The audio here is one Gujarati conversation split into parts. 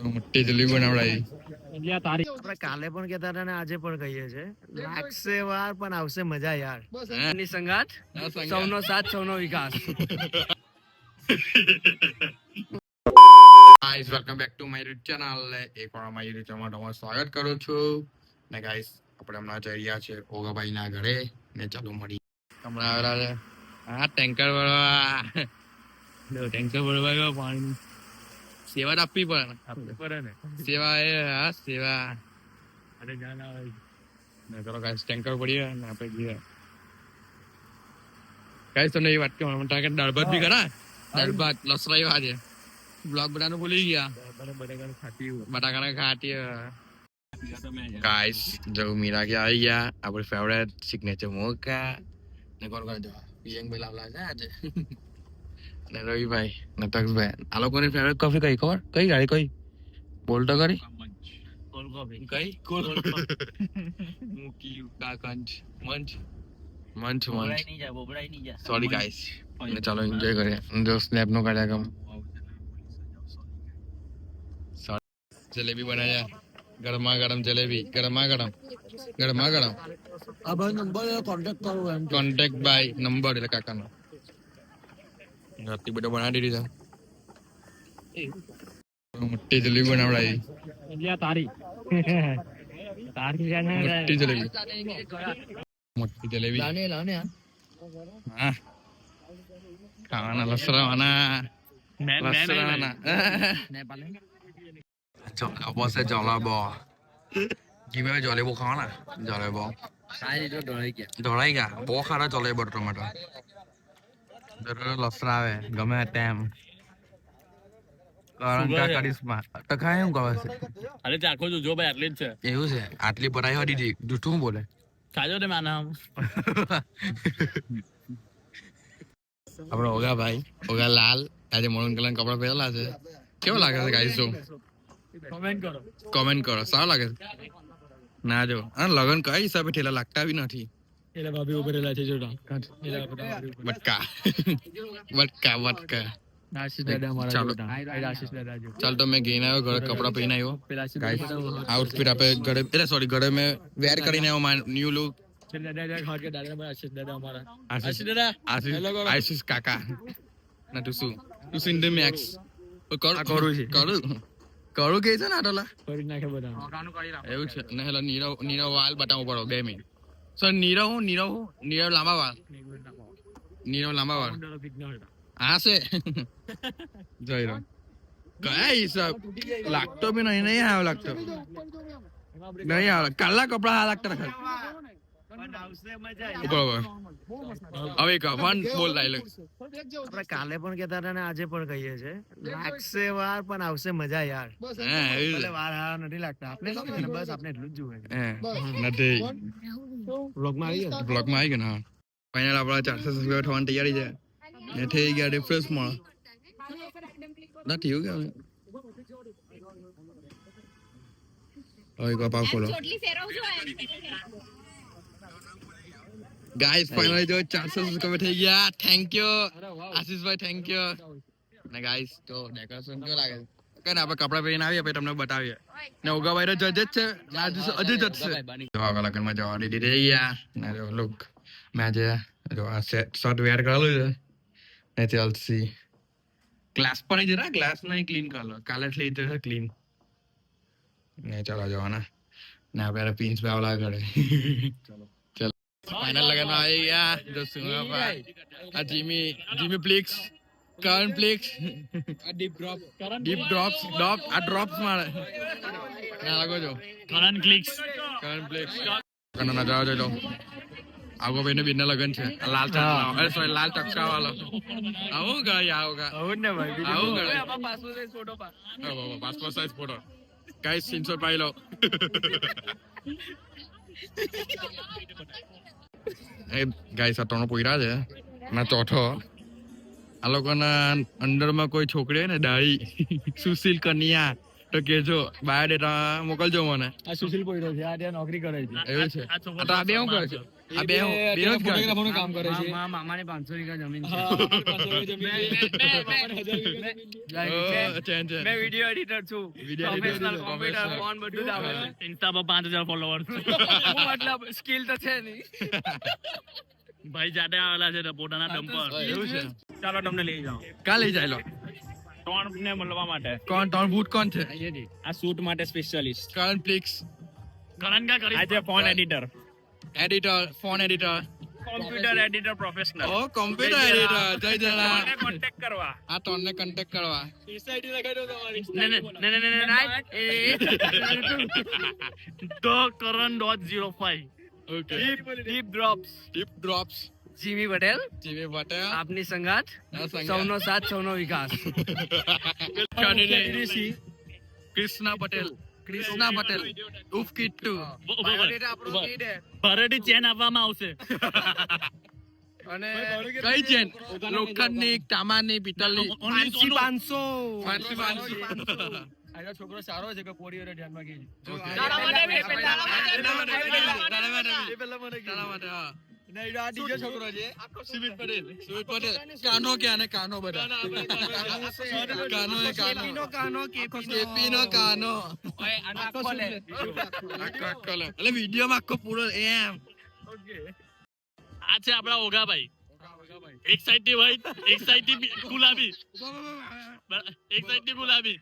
મોટી જલેબી બનાવડાવી. આપણે કાલે પણ કહેતા હતા ને આજે પણ કહીએ છે, લાગશે વાર પણ આવશે મજા યાર. એની સંગાત સૌનો સાથ સૌનો વિકાસ. Guys welcome back to my YouTube channel. એકવાર મારી યુટ્યુબ ચેનલમાં તમારું સ્વાગત કરું છું. ને ગાઈસ આપણે હમણાં જઈ રહ્યા છે ઓગાભાઈ ના ઘરે ને ચાલુ મળી હમણાં આવેલા છે. હા ટેન્કર ભરવા ટેન્કર ભરવા પાણી સેવા આપવી પડે ને સેવા એ હા સેવા અરે જાન આવે ને કરો ગાઈસ ટેન્કર પડીએ ને આપણે ગયા ગાઈસ તમને એ વાત કે મને કે દાળ ભાત બી કરા દાળ ભાત લસરાઈ આજે બ્લોગ બનાવવાનું ભૂલી ગયા બટાકાને ખાતી ગાઈસ જો મીરા કે આવી ગયા આપણે ફેવરેટ સિગ્નેચર મોકા ને કોણ કોણ જો યંગ ભાઈ લાવલા છે આજે ને રવિભાઈ ને તક્ષભાઈ આ લોકોની ફેવરેટ કોફી કઈ ખબર કઈ ગાડી કઈ બોલ તો કરી કઈ મૂકી કાકંજ મંચ મંચ મંચ સોરી ગાઈસ ને ચાલો એન્જોય કરીએ જો સ્નેપ નો કાર્યક્રમ જલેબી બનાવ્યા ગરમા ગરમ જલેબી ગરમા ગરમ ગરમા ગરમ આ ભાઈ નંબર કોન્ટેક્ટ કરો એમ કોન્ટેક્ટ બાય નંબર એટલે કાકાનો રાતી બધો બનાવી દીધી છે મોટી જલેબી બનાવડાવી મોટી જલેબી મોટી જલેબી હા ખાવાના લસરાવાના લસરાવાના જલેબો છે જલેબો જીમે જલેબો ખાવાના જલેબો ઢોળાઈ ગયા બહુ ખારા જલેબો ટમેટો લસરા આવે ગમે તેમ કરિશ્મા તો ખાય શું કહે છે અરે ચાખો જો ભાઈ આટલી જ છે એવું છે આટલી ભરાઈ હોય દીધી જૂઠું બોલે ખાજો ને માના આપડે ઓગા ભાઈ ઓગા લાલ આજે મરૂન કલર કપડા પહેરેલા છે કેવો લાગે છે ગાઈસ જો કોમેન્ટ કરો સારું લાગે છે ના જો હા લગન કઈ હિસાબે ઠેલા લાગતા બી નથી એલા ભાભી ઉભરેલા છે જોડા બટકા બટકા બટકા ચાલ તો મેં ગઈને આવ્યો ઘરે કપડા પહેરીને આવ્યો આઉટફિટ આપે ઘરે એટલે સોરી ઘરે મેં વેર કરીને આવ્યો ન્યુ લુક આશીષ કાકા ના તું શું તું સિંધે મેક્સ કરું કરું કે છે ને આટલા એવું છે ને હેલા નીરવ વાલ બતાવવો પડો 2 મિનિટ સર નીરવ લાંબા વાળ હા છે જોઈ રહ્યો કયા હિસાબ લાગતો બી નહીં આવે લાગતો નહીં આવે કાલા કપડા હા લાગતા હવે વન બોલ ડાયલોગ આપણે કાલે પણ કહેતા હતા ને આજે પણ કહીએ છે, લાગશે વાર પણ આવશે મજા યાર. વાર હા નથી લાગતા આપણે બસ આપણે એટલું જ જોવે નથી બ્લોગમાં આવી ગયા ફાઇનલ આપણા 400 સબસ્ક્રાઇબર થવાની તૈયારી છે ને થઈ ગયા રિફ્રેશ મળે નથી એવું કે હવે કપા ખોલો ગાઈસ ફાઇનલી જો 400 સબસ્ક્રાઇબર થઈ ગયા થેન્ક યુ આશીષભાઈ થેન્ક યુ ને ગાઈસ તો ડેકોરેશન કેવું લાગે છે કે આપણે કપડા પહેરીને આવીએ પછી તમને બતાવીએ ને ઓગાભાઈ તો જજ જ છે ના હજુ જ છે જો આ લગનમાં જવા દીધી રહી ગયા ને જો લુક મેં આજે જો આ શર્ટ વેર કરેલું છે ને ચાલસી ગ્લાસ પણ જરા ગ્લાસ નહીં ક્લીન કરેલો કાલે જ લઈ જશે ક્લીન ને ચાલો જવાના ને આપણે પિન્સ પાવલા કરે ફાઇનલ લગન આવી ગયા જો સુંગા આ જીમી પ્લિક્સ કરણ પ્લિક્સ ડીપ ડ્રોપ્સ આ ડ્રોપ્સ મારે ના લાગો જો કરણ પ્લિક્સ કનો નજારો જોઈ લો આગો ભાઈને બીના લગન છે લાલ ચકલા સોરી લાલ ચક્કા વાળો આવું ગઈ આવું ને ભાઈ આવું ગઈ passport size photo guys screenshot પાઈ લો એ ગાઈસ આ ત્રણ પોયરા છે ના ચોથો આ લોકોના અંડરમાં કોઈ છોકરી ને દાઢી સુશીલ કન્યા તો કેજો બાયોડેટા મોકલજો મને. આ સુશીલ પોઈરો છે, આ ત્યાં નોકરી કરે છે. એવું છે. તો આ બે શું કરે છે? આ બે ફોટોગ્રાફરનું કામ કરે છે. મામાને 500 વીઘા જમીન હા, 500 વીઘા જમીન છે. મેં વિડિયો એડિટર છું. Video editor પ્રોફેશનલ છું. કોમ્પ્યુટર ફોન બધું જ આવે છે. ઇન્સ્ટા પર 5000 ફોલોવર મતલબ સ્કિલ તો છે નહીં. ભાઈ જાતે આવેલા છે પોતાના દમ પર. એવું છે. ચાલો તમને લઈ જાઓ કાં લઈ જાય લો? ટોન ને મળવા માટે. કોણ ત્રણ બૂટ કોણ છે? આ શૂટ માટે સ્પેશિયાલિસ્ટ કરણ પ્લિક્સ કરણ કા કરી આજે phone editor, editor, phone editor, computer editor professional. ઓ કોમ્પ્યુટર એડિટર. જય જલા. કોન્ટેક્ટ કરવા. આ ત્રણને કોન્ટેક્ટ કરવા. Karan.05 okay. Deep drops. Tip drops. Jimmy Patel, Jivi Patel. આપની સંગાત, આ સંગાત. સૌનો સાથ, સૌનો વિકાસ. કૃષ્ણા પટેલ. કૃષ્ણા પટેલ ઉફ કિટ્ટુ. બાયોડેટા આપણો કીડ હે. ભરેટી ચેન આપવામાં આવશે. અને કઈ ચેન? લોખંડની, તાંબાની, પિત્તળની. 500. આનો છોકરો સારો છે કે પોડીઓને ધ્યાનમાં ગઈ. તારા માટે બી, તારા માટે, હા. આ બીજો છોકરો છે. સુમિત પટેલ. સુમિત પટેલ. કાનો ક્યાં ને કાનો બધા. કાનો એ કાનો. કેપી નો કાનો. આખો લે. એટલે વિડીયોમાં આખો પૂરો એમ. આ છે આપણા ઓગાભાઈ. એક સાઈડ થી વ્હાઈટ, એક સાઈડ થી ગુલાબી, એક સાઈડ થી ગુલાબી.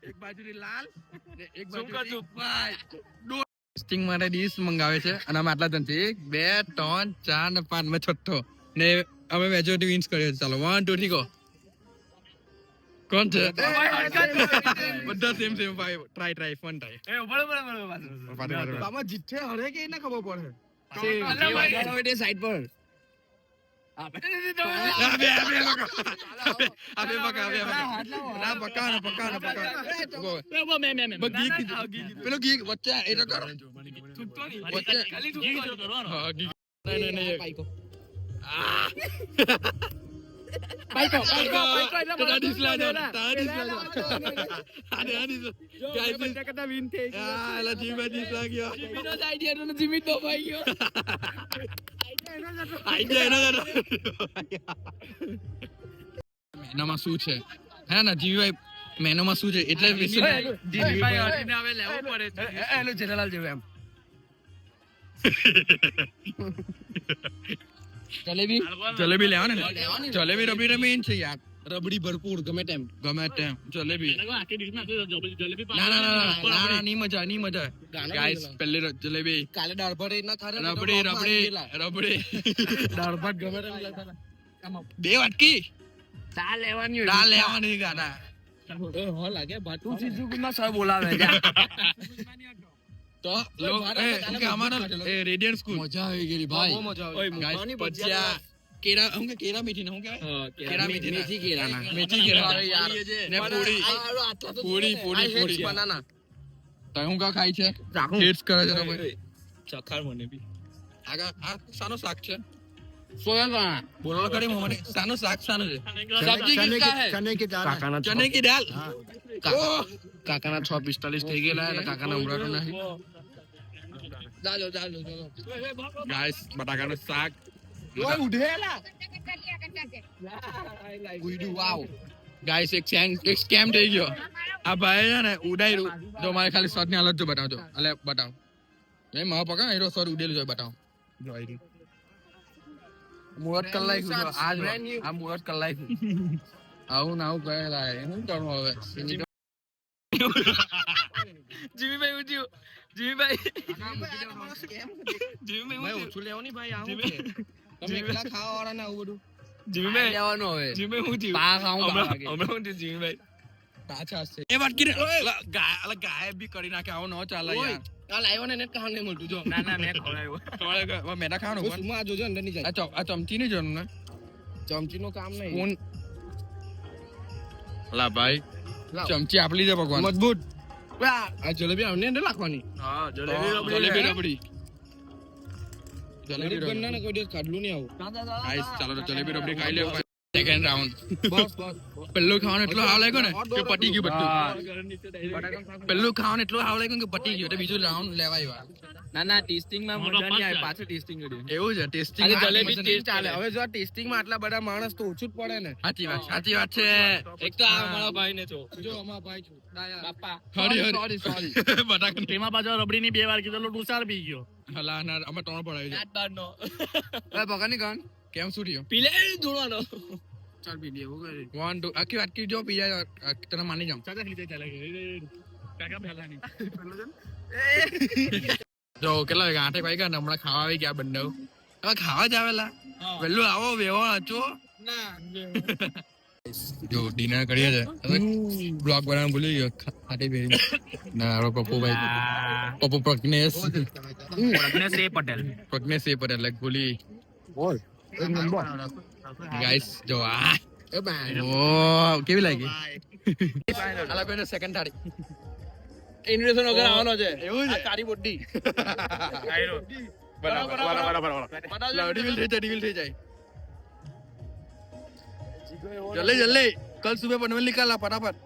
એક બાજુથી લાલ ને એક શું બાજુથી કરશું? white. ટેસ્ટિંગ માટે ડીશ મંગાવે છે અને અમે આટલા જણ છે 1 2 3 4 ને 5 મેં છઠ્ઠો ને અમે મેજોરિટી વિન્સ કર્યો છે. ચાલો 1 2 3 ગો. કોણ છે? બધા સેમ સેમ ભાઈ. Try fun try. આમાં જીતે હરે કે ના ખબર પડે. સાઈડ પર અબે પેલો ગીક વચ્ચે એ તો કરો વચ્ચે મેનોમાં શું છે હે ને જીવીભાઈ મેનોમાં શું છે એટલે એનું જેઠાલાલ જેવું એમ. જલેબી લેવાની ને જલેબી રબડી રમીન છે યાર. રબડી ભરપૂર ગમે તેમ જલેબી ના ની મજા ગાઈસ પહેલી જલેબી કાલે દાળ ભાત ના ખારે રબડી દાળ ભાત ગમે તેમ બે વાટકી દાળ લેવાની ગાડા હો લાગે તું ચીજુમાં સર બોલાવે જા. તો કે અમારો રેડિયન્ટ સ્કૂલ મજા આવી ગઈ ભાઈ. બહુ મજા આવી. ગાઈસ પચ્યા કેરા હું કે કેરા મીઠી ના હું કે કેરા મીઠી કેરા ને પૂરી બનાના તો હું કા ખાઈ છે હિટ્સ કરે છે તમે ચખાડ મને બી. આ સાનો શાક છે સોયા બોલો કરી મને સાનો શાક સાનો છે સબ્જી કિસકા હે ચને કી દાલ કાકાના 6:45 થઈ ગયેલા એટલે કાકાના ઉમરાનો નહીં. ચાલો ગાઈસ બટાકાનું શાક ગાઈસ એક સ્કેમ થઈ ગયો. આ ભાઈ છે ને ઉડાયરું જો મારે ખાલી શોર્ટ ની હાલત જો બતાવજો એટલે બતાવ એ મારો પકા હીરો શોર્ટ ઉડેલું જો બતાવ જો આઈ મુહૂર્ત કલાક આ મુહૂર્ત કલાક આવું ના આવું કહેલા શું કરું હવે જીવીભાઈ ઉઠ્યું જીવીભાઈ ઓછું લેવાની ભાઈ આવું તમે એકલા ખાવા વાળા ને આવું બધું જીવીભાઈ લેવાનું હવે જીવીભાઈ હું થયું પા ખાઉં હમણાં હું થયું જીવીભાઈ પાછા છે એ વાત કરી ગાયબ બી કરી નાખે આવો ન ચાલે યાર. આ લાવ્યો ને કામ નહીં મળતું જો ના મેં ખવડાવ્યો મેડા ખાવાનું સુમા આ જોજો અંદર ની જાય આ ચમચી ની જરૂર ને ચમચી નું કામ નહીં કોણ લા ભાઈ ચમચી આપલી છે ભગવાન મજબૂત. આ જલેબી આવને અંદર નાખવાની. હા જલેબી રબડી જલેબી ગન્ના ને કોઈ દિવસ ખાધલું નહીં આવું. ચાલો તો જલેબી રબડી ખાઈ લે. સેકન્ડ રાઉન્ડ પેલું ખાવાનું એટલું હાવ લાગ્યો ને કે પટી ગયું બધું. પેલું ખાવાનું એટલું હાવ લાગ્યું કે પટી ગયું એટલે બીજું રાઉન્ડ લેવાય. ના ટેસ્ટિંગ માં મજા નહીં આવે, પાછું ટેસ્ટિંગ કર્યું. એવું છે ટેસ્ટિંગ જલેબી ટેસ્ટ ચાલે. હવે જો ટેસ્ટિંગ માં આટલા બધા માણસ તો ઓછું જ પડે ને. સાચી વાત છે. એક તો આ અમારા ભાઈ ને જો અમારા ભાઈ છું બાપા સોરી બટાકા તેમાં પાછો રબડી ની 2 વાર કીધેલો ટુસાર પી ગયો. હલા ના અમે ત્રણ પડાવી રાત બાર નો પકડની કાન કેમ શું થયું પીલે ધોળવાનો. ચાલ પી લે એવું કરે 1 2 આખી વાત કી જો પી જાય તને માની જામ ચાચા લીધે ચાલે કાકા પહેલા નહીં જો કેટલા વાગે 8 વાગ્યા ને હમણાં ખાવા આવી ગયા બંને હવે ખાવા જ આવેલા વહેલું આવો વેવો અચો જો ડિનર કરીએ છે બ્લોગ બનાવવાનું ભૂલી ગયો ખાટી બેરી ના પપ્પુ પ્રજ્ઞેશ પટેલ લાઈક ભૂલી ગાઈસ જો આ ઓ કેવી લાગી આલા બેનો સેકન્ડ થાળી ઇન્વિટેશન વગર આવવાનો છે. એવું છે તારી બોડી બરાબર ડીલ થઈ જાય જલ્દી कल सुबह पनवेल निकाला फटाफट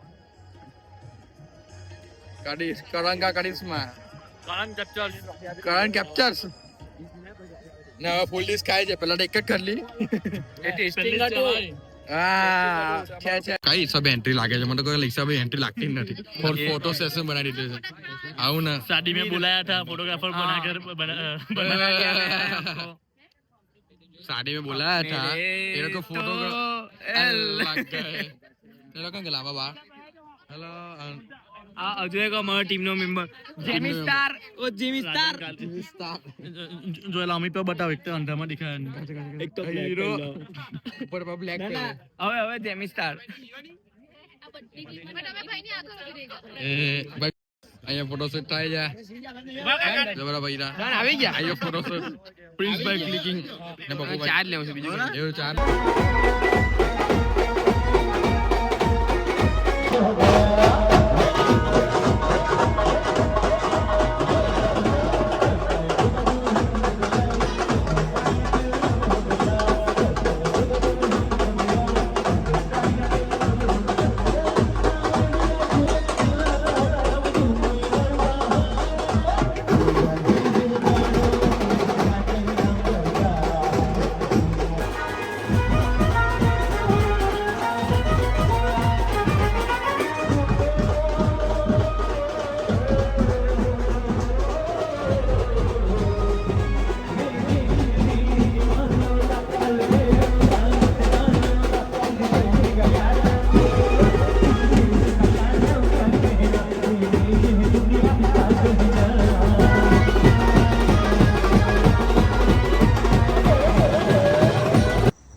करण का करिश्मा करण कैप्चर्स ना फुल डिश खाए છે પેલા એક જ કરી લી એ ટેસ્ટિંગ કાટો કઈ હિસાબે એન્ટ્રી લાગે છે મને કોઈ હિસાબે એન્ટ્રી લાગતી નથી ફોટો સેશન બનાવી દીધું છે આવું ના शादी में बुलाया था फोटोग्राफर बनाकर शादी में बुलाया था ये लोग फोटो लग गए ये लोग कहाँ गया बाबा हेलो આ અજય કો મારો ટીમ નો મેમ્બર જેમી સ્ટાર जो अमित पे बताओ एक तो अंधा में दिखा એક તો હીરો ઉપર પર બ્લેક હવે જેમી સ્ટાર એ ભાઈ અહીંયા ફોટો શૂટ થાય જા જબરા ભાઈરા આવી ગયા આયો ફોટો શૂટ પ્રિન્સ ભાઈ ક્લિકિંગ ને બબુ ભાઈ ચાર્જ લેવું છે બીજું એવું ચાર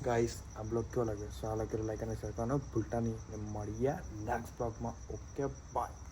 ગાઈસ આ બ્લોગ કેવો લાગ્યો સારા લાગ્યો લાઈક અને શેર કરવાનું ભૂલતા નહીં મળીએ નેક્સ્ટ બ્લોગમાં ઓકે બાય